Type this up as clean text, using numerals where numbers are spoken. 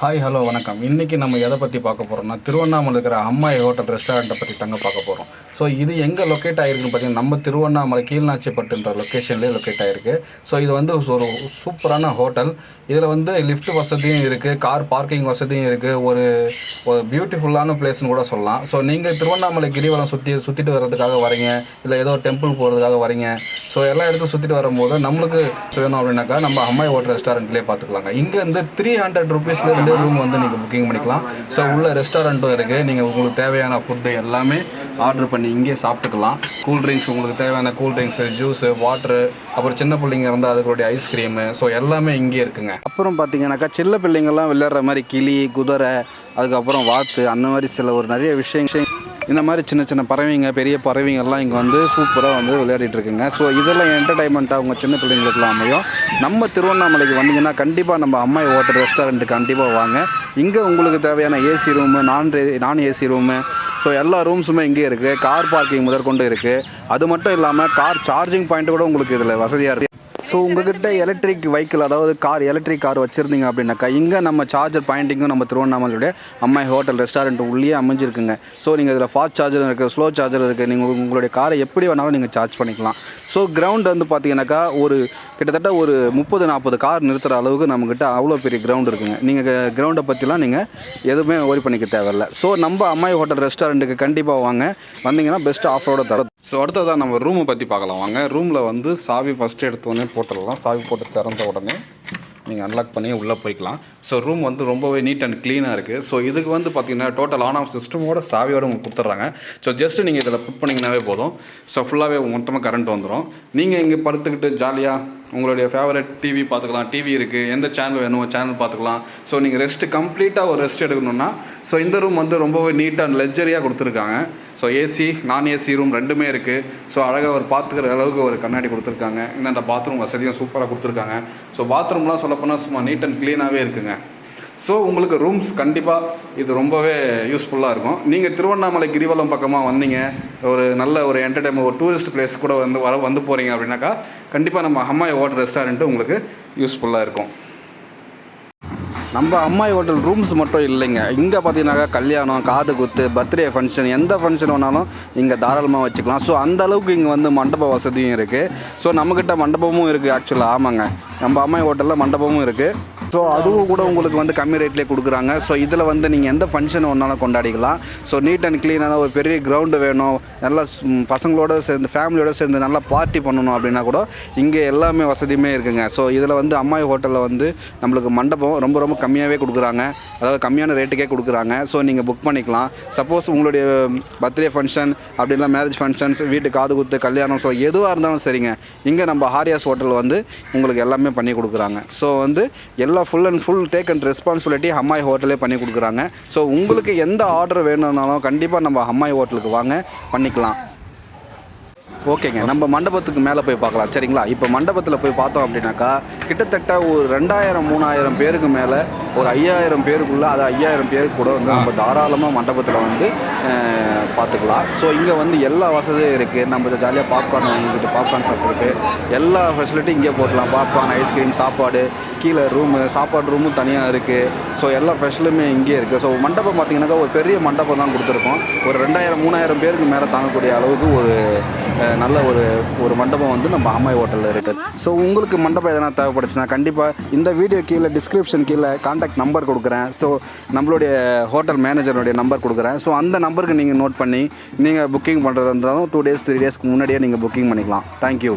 Hi hello வணக்கம். இன்றைக்கி நம்ம எதை பற்றி பார்க்க போகிறோம்னா, திருவண்ணாமலை இருக்கிற அம்மாயி ஹோட்டல் ரெஸ்டாரண்ட்டை பற்றி தாங்க பார்க்க போகிறோம். ஸோ இது எங்கே லொக்கேட் ஆகிருக்குன்னு பார்த்தீங்கன்னா, நம்ம திருவண்ணாமலை கீழ்நாச்சிப்பட்டுன்ற லொக்கேஷன்லேயே லொக்கேட் ஆகிருக்கு. ஸோ இது வந்து ஒரு சூப்பரான ஹோட்டல். இதில் வந்து லிஃப்ட் வசதியும் இருக்குது, கார் பார்க்கிங் வசதியும் இருக்குது, ஒரு பியூட்டிஃபுல்லான பிளேஸ்னு கூட சொல்லலாம். ஸோ நீங்கள் திருவண்ணாமலை கிரிவலம் சுற்றிட்டு வர்றதுக்காக வரீங்க, இல்லை ஏதோ டெம்பிள் போகிறதுக்காக வரீங்க, ஸோ எல்லா இடத்துக்கும் சுற்றிட்டு வரும்போது நம்மளுக்கு வேணும் அப்படின்னாக்கா நம்ம அம்மாயி ஹோட்டல் ரெஸ்டாரண்ட்லேயே பார்த்துக்கலாங்க. இங்கேருந்து 300 ரூபீஸ்லேருந்து ரூம் வந்து நீங்கள் புக்கிங் பண்ணிக்கலாம். ஸோ உள்ள ரெஸ்டாரண்ட்டும் இருக்குது. நீங்கள் உங்களுக்கு தேவையான ஃபுட்டு எல்லாமே ஆர்டர் பண்ணி இங்கே சாப்பிட்டுக்கலாம். கூல்ட்ரிங்க்ஸ், உங்களுக்கு தேவையான கூல்ட்ரிங்க்ஸு, ஜூஸு, வாட்ரு, அப்புறம் சின்ன பிள்ளைங்க இருந்தால் அதுகளுடைய ஐஸ்கிரீமு, ஸோ எல்லாமே இங்கே இருக்குங்க. அப்புறம் பார்த்தீங்கன்னாக்கா சின்ன பிள்ளைங்கள்லாம் விளையாடுற மாதிரி கிளி, குதிரை, அதுக்கப்புறம் வாத்து, அந்த மாதிரி சில ஒரு நிறைய விஷயம் இந்த மாதிரி சின்ன சின்ன பறவைங்க, பெரிய பறவைங்கள்லாம் இங்கே வந்து சூப்பராக வந்து விளையாடிட்டு இருக்குங்க. ஸோ இதெல்லாம் என்டர்டைன்மெண்ட்டாக அவங்க சின்ன பிள்ளைங்களுக்குலாம் அமையும். நம்ம திருவண்ணாமலைக்கு வந்தீங்கன்னா கண்டிப்பாக நம்ம அம்மாயி ஹோட்டல் ரெஸ்டாரண்ட்டு கண்டிப்பாக வாங்க. இங்கே உங்களுக்கு தேவையான ஏசி ரூமு, நான் ஏசி ரூமு, ஸோ எல்லா ரூம்ஸுமே இங்கே இருக்குது. கார் பார்க்கிங் முதற்கொண்டு இருக்குது. அது மட்டும் இல்லாமல் கார் சார்ஜிங் பாயிண்ட் கூட உங்களுக்கு இதில் வசதியாக இருக்குது. ஸோ உங்கள்கிட்ட எலக்ட்ரிக் வெஹிக்கிள், அதாவது எலக்ட்ரிக் கார் வச்சுருந்தீங்க அப்படின்னாக்கா இங்கே நம்ம சார்ஜர் பாயிண்டிங்கும் நம்ம திருவண்ணாமலையுடைய அம்மாயி ஹோட்டல் ரெஸ்டாரண்ட் உள்ளே அமைஞ்சிருக்குங்க. ஸோ நீங்கள் இதில் ஃபாஸ்ட் சார்ஜரும் இருக்குது, ஸ்லோ சார்ஜர் இருக்குது. நீங்கள் உங்களுடைய காரை எப்படி வேணாலும் நீங்கள் சார்ஜ் பண்ணிக்கலாம். ஸோ கிரவுண்ட் வந்து பார்த்தீங்கன்னாக்கா ஒரு கிட்டத்தட்ட ஒரு 30-40 கார் நிறுத்துகிற அளவுக்கு நம்மக்கிட்ட அவ்வளோ பெரிய கிரவுண்ட் இருக்குங்க. நீங்கள் கிரவுண்டை பற்றிலாம் நீங்கள் எதுவுமே ஒரி பண்ணிக்க தேவையில்லை. ஸோ நம்ம அம்மாயி ஹோட்டல் ரெஸ்டாரண்ட்டுக்கு கண்டிப்பாக வாங்க. வந்தீங்கன்னா பெஸ்ட் ஆஃபரோட தர. ஸோ அடுத்ததான் நம்ம ரூமை பற்றி பார்க்கலாம் வாங்க. ரூமில் வந்து சாவி ஃபஸ்ட்டு எடுத்தோடனே போட்டுடலாம். சாவி போட்டு திறந்த உடனே நீங்கள் அன்லாக் பண்ணி உள்ளே போய்க்கலாம். ஸோ ரூம் வந்து ரொம்பவே நீட் அண்ட் க்ளீனாக இருக்குது. ஸோ இதுக்கு வந்து பார்த்திங்கன்னா டோட்டல் ஆன் ஆஃப் சிஸ்டமோட சாவியோடு உங்களுக்கு கொடுத்துட்றாங்க. ஸோ ஜஸ்ட்டு நீங்கள் இதில் புட் பண்ணிங்கனாவே போதும். ஸோ ஃபுல்லாகவே மொத்தமாக கரண்ட் வந்துடும். நீங்கள் இங்கே படுத்துக்கிட்டு ஜாலியாக உங்களுடைய ஃபேவரட் டிவி பார்த்துக்கலாம். டிவி இருக்குது, எந்த சேனல் வேணுமோ சேனல் பார்த்துக்கலாம். ஸோ நீங்கள் கம்ப்ளீட்டாக ஒரு ரெஸ்ட் எடுக்கணும்னா ஸோ இந்த ரூம் வந்து ரொம்பவே நீட்டாக அண்ட் லக்ஸரியாக கொடுத்துருக்காங்க. ஸோ ஏசி, நான் ஏசி ரூம் ரெண்டுமே இருக்குது. ஸோ அழகாக ஒரு பார்த்துக்கிற அளவுக்கு ஒரு கண்ணாடி கொடுத்துருக்காங்க. இன்னும் அந்த பாத்ரூம் வசதியும் சூப்பராக கொடுத்துருக்காங்க. ஸோ பாத்ரூம்லாம் சொல்லப்போனால் சும்மா நீட் அண்ட் க்ளீனாகவே இருக்குங்க. ஸோ உங்களுக்கு ரூம்ஸ் கண்டிப்பாக இது ரொம்பவே யூஸ்ஃபுல்லாக இருக்கும். நீங்கள் திருவண்ணாமலை கிரிவலம் பக்கமாக வந்தீங்க, ஒரு நல்ல ஒரு என்டர்டைன்மெண்ட், ஒரு டூரிஸ்ட் பிளேஸ் கூட வந்து போகிறீங்க அப்படின்னாக்கா கண்டிப்பாக நம்ம அம்மாயி ஹோட்டல் ரெஸ்டாரண்ட்டு உங்களுக்கு யூஸ்ஃபுல்லாக இருக்கும். நம்ம அம்மாயி ஹோட்டல் ரூம்ஸ் மட்டும் இல்லைங்க. இங்கே பார்த்தீங்கன்னாக்கா கல்யாணம், காது குத்து, பர்த்டே ஃபங்க்ஷன், எந்த ஃபங்க்ஷன் வேணாலும் இங்கே தாராளமாக வச்சுக்கலாம். ஸோ அந்த அளவுக்கு இங்கே வந்து மண்டப வசதியும் இருக்குது. ஸோ நம்மக்கிட்ட மண்டபமும் இருக்குது. ஆக்சுவலாக ஆமாங்க, நம்ம அம்மாயி ஹோட்டலில் மண்டபமும் இருக்குது. ஸோ அதுவும் கூட உங்களுக்கு வந்து கம்மி ரேட்லேயே கொடுக்குறாங்க. ஸோ இதில் வந்து நீங்கள் எந்த ஃபங்க்ஷன் ஒன்றாலும் கொண்டாடிக்கலாம். ஸோ நீட் அண்ட் க்ளீனான ஒரு பெரிய கிரவுண்டு வேணும், நல்லா பசங்களோட சேர்ந்து ஃபேமிலியோடு சேர்ந்து நல்லா பார்ட்டி பண்ணணும் அப்படின்னா கூட இங்கே எல்லாமே வசதியுமே இருக்குங்க. ஸோ இதில் வந்து அம்மாயி ஹோட்டலில் வந்து நம்மளுக்கு மண்டபம் ரொம்ப ரொம்ப கம்மியாகவே கொடுக்குறாங்க, அதாவது கம்மியான ரேட்டுக்கே கொடுக்குறாங்க. ஸோ நீங்கள் புக் பண்ணிக்கலாம். சப்போஸ் உங்களுடைய பர்த்டே ஃபங்க்ஷன் அப்படின்னா மேரேஜ் ஃபங்க்ஷன்ஸ், வீட்டு காது குத்து, கல்யாணம், ஸோ எதுவாக இருந்தாலும் சரிங்க, இங்கே நம்ம ஹாரியாஸ் ஹோட்டல் வந்து உங்களுக்கு எல்லாமே பண்ணி கொடுக்குறாங்க. ஸோ வந்து எல்லா full and full take and responsibility அம்மாயி ஹோட்டலே பண்ணி கொடுக்குறாங்க. ஸோ உங்களுக்கு எந்த ஆர்டர் வேணும்னாலும் கண்டிப்பாக நம்ம அம்மாயி ஹோட்டலுக்கு வாங்க, பண்ணிக்கலாம். ஓகேங்க, நம்ம மண்டபத்துக்கு மேலே போய் பார்க்கலாம் சரிங்களா. இப்போ மண்டபத்தில் போய் பார்த்தோம் அப்படின்னாக்கா கிட்டத்தட்ட ஒரு 2000-3000 பேருக்கு மேலே, ஒரு 5000 பேருக்குள்ளே, அது 5000 பேருக்கு கூட வந்து நம்ம தாராளமாக மண்டபத்தில் வந்து பார்த்துக்கலாம். ஸோ இங்கே வந்து எல்லா வசதியும் இருக்குது. நம்ம ஜாலியாக பாப்கார்ன் வாங்கிக்கிட்டு பாப்கார்ன் சாப்பிட்ருக்கு எல்லா ஃபெசிலிட்டியும் இங்கே போட்டலாம். பாப்கார்ன், ஐஸ்கிரீம், சாப்பாடு, கீழே ரூமு, சாப்பாடு ரூமும் தனியாக இருக்குது. ஸோ எல்லா ஃபெசிலுமே இங்கே இருக்குது. ஸோ மண்டபம் பார்த்திங்கனாக்கா ஒரு பெரிய மண்டபம் தான் கொடுத்துருக்கோம். ஒரு 2000-3000 பேருக்கு மேலே தாங்கக்கூடிய அளவுக்கு ஒரு நல்ல ஒரு மண்டபம் வந்து நம்ம அம்மாயி ஹோட்டலில் இருக்குது. ஸோ உங்களுக்கு மண்டபம் எதனா தேவைப்படுச்சுன்னா கண்டிப்பாக இந்த வீடியோ கீழே டிஸ்கிரிப்ஷன் கீழே கான்டாக்ட் நம்பர் கொடுக்குறேன். ஸோ நம்மளுடைய ஹோட்டல் மேனேஜருடைய நம்பர் கொடுக்குறேன். ஸோ அந்த நம்பருக்கு நீங்கள் நோட் பண்ணி நீங்கள் புக்கிங் பண்ணுறதா இருந்தாலும் 2 days 3 daysக்கு முன்னாடியே நீங்கள் புக்கிங் பண்ணிக்கலாம். தேங்க்யூ.